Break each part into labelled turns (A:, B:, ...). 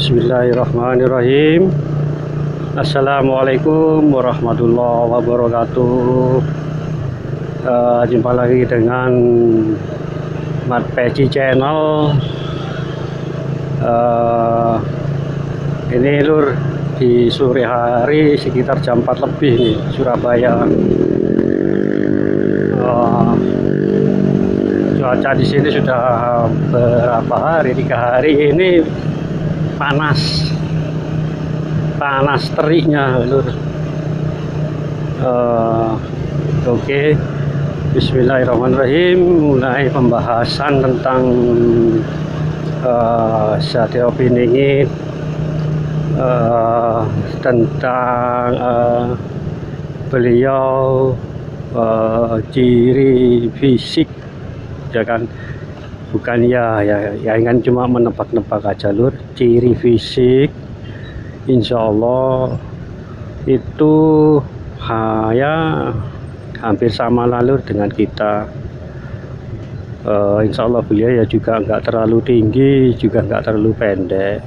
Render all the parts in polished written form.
A: Bismillahirrahmanirrahim. Assalamualaikum warahmatullahi wabarakatuh. Jumpa lagi dengan Mat Peci Channel. Ini lur, di sore hari sekitar jam 4 lebih nih, Surabaya. Cuaca di sini sudah berapa hari, 3 hari ini panas teriknya lur. Oke. Bismillahirrahmanirrahim. Mulai pembahasan tentang Satrio Piningit, tentang beliau, ciri fisik, ya kan, bukan ya kan cuma menebak-nebak aja lur. Ciri fisik insya Allah itu hampir sama lur dengan kita. Insya Allah beliau ya juga nggak terlalu tinggi, juga nggak terlalu pendek.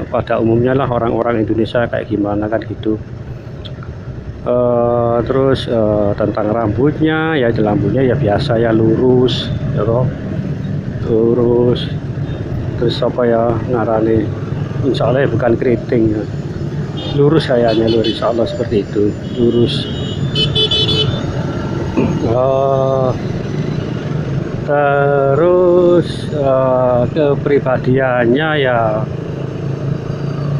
A: Pada umumnya lah orang-orang Indonesia kayak gimana kan gitu. Terus tentang rambutnya ya biasa ya lurus, ya toh. Lurus. Terus apa ya ngarani, insya Allah ya bukan keriting ya. Lurus kayaknya lur, insya Allah seperti itu, lurus. Terus kepribadiannya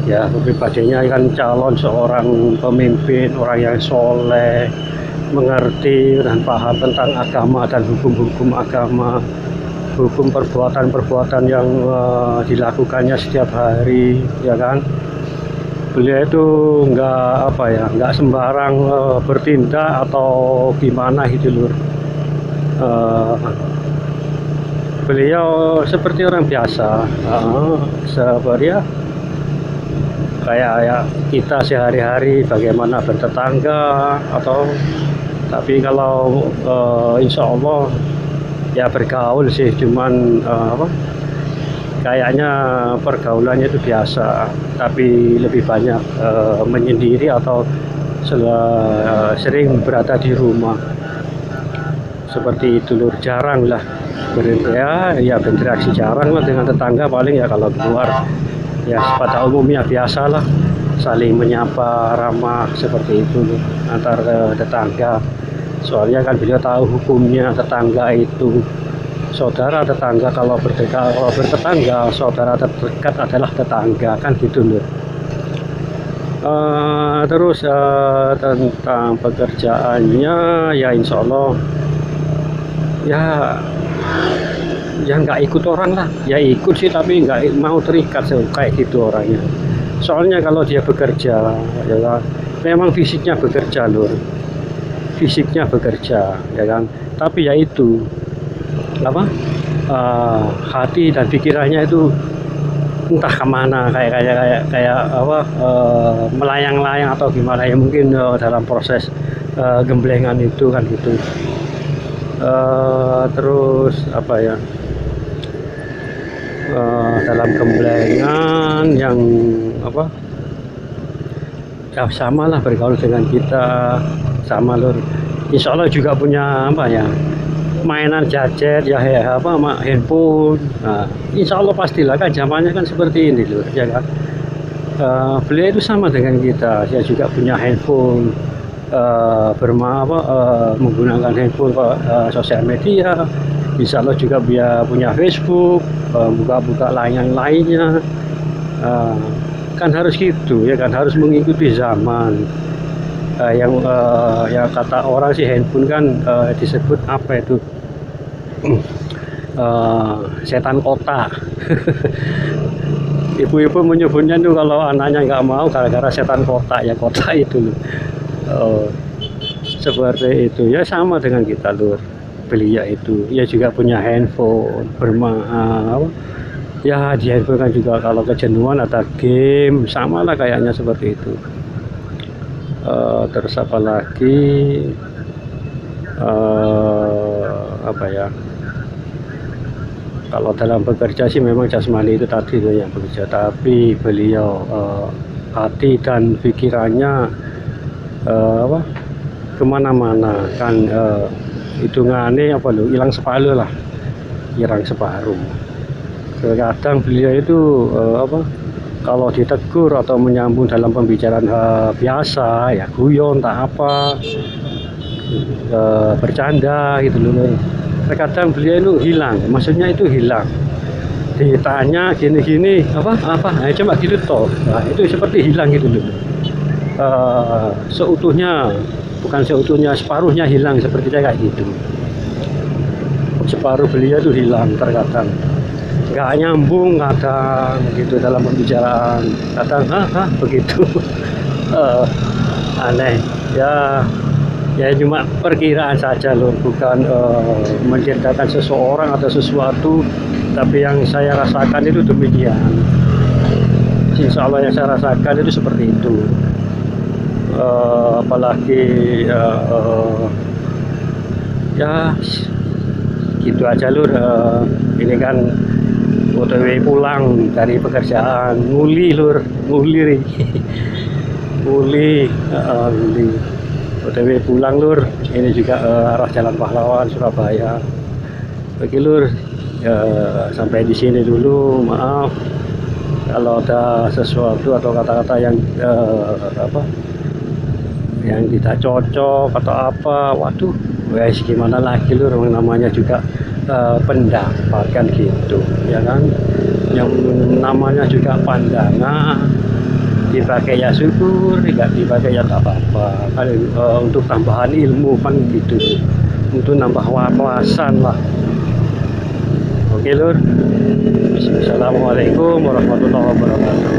A: kepribadiannya kan calon seorang pemimpin, orang yang soleh, mengerti dan paham tentang agama dan hukum-hukum agama, hukum perbuatan-perbuatan yang dilakukannya setiap hari, ya kan. Beliau itu nggak sembarang bertindak atau gimana gitu lur. Beliau seperti orang biasa, seperti ya kayak kita sehari-hari bagaimana bertetangga, tapi kalau insya Allah ya bergaul sih, cuman kayaknya pergaulannya itu biasa, tapi lebih banyak menyendiri atau sering berada di rumah, seperti itu lur. Jarang lah berinteraksi, jarang lah dengan tetangga. Paling ya kalau keluar ya pada umumnya biasalah saling menyapa, ramah, seperti itu lur, antar tetangga. Soalnya kan beliau tahu hukumnya tetangga itu saudara tetangga. Kalau bertetangga, saudara terdekat adalah tetangga, kan gitu lur. Terus tentang pekerjaannya ya insya Allah ya nggak ikut orang lah, ya ikut sih tapi nggak mau terikat kayak gitu orangnya. Soalnya kalau dia bekerja ya memang fisiknya bekerja lur, fisiknya bekerja, ya kan, tapi ya itu hati dan pikirannya itu entah kemana, kayak melayang-layang atau gimana ya, mungkin dalam proses gemblengan itu kan gitu. Terus dalam gemblengan yang ya sama lah, bergaul dengan kita sama lur. Insya Allah juga punya mainan gadget ya, handphone. Nah, insya Allah pastilah, kan zamannya kan seperti ini lur, ya kan. Beliau itu sama dengan kita, dia juga punya handphone, menggunakan handphone sosial media. Insya Allah juga dia punya Facebook, buka-buka lainnya. Kan harus gitu ya kan, harus mengikuti zaman. Yang kata orang sih handphone kan disebut apa itu, setan kota. Ibu-ibu menyebutnya tuh kalau anaknya nggak mau gara-gara setan kota, ya kota itu. Seperti itu ya, sama dengan kita lur. Beliau itu ya juga punya handphone, ya di handphone kan juga kalau kejenuhan ada game, sama lah kayaknya seperti itu. Terus apa lagi, Kalau dalam bekerja sih memang jasmani itu tadi tuh yang bekerja, tapi beliau hati dan pikirannya apa kemana-mana kan, hitungannya apa lo, hilang separuh lah, hilang separuh. Terkadang beliau itu apa kalau ditegur atau menyambung dalam pembicaraan biasa ya guyon tak apa, bercanda gitu loh. Terkadang beliau itu hilang, maksudnya itu hilang. Ditanya gini-gini apa, cuma gitu toh. Nah, itu seperti hilang gitu loh. Seutuhnya, bukan seutuhnya, separuhnya hilang seperti kayak gitu. Separuh beliau itu hilang terkadang. Nggak nyambung kadang gitu dalam pembicaraan. Kadang begitu. Aneh ya. Ya cuma perkiraan saja loh, bukan menceritakan seseorang atau sesuatu, tapi yang saya rasakan itu demikian. Insya Allah yang saya rasakan itu seperti itu. Apalagi ya gitu aja lur. Ini kan OTW pulang dari pekerjaan, nguli lur, nguli nguli. OTW pulang lur, ini juga arah Jalan Pahlawan Surabaya. Oke lur, sampai di sini dulu. Maaf kalau ada sesuatu atau kata-kata yang apa yang tidak cocok atau apa. Waduh, wes gimana lagi lur, namanya juga pendapat kan gitu ya kan, yang namanya juga pandangan. Dipakai ya syukur, tidak dipakai ya tak apa-apa kan, untuk tambahan ilmu kan gitu, untuk nambah wawasan lah. Oke lur, Assalamualaikum warahmatullahi wabarakatuh.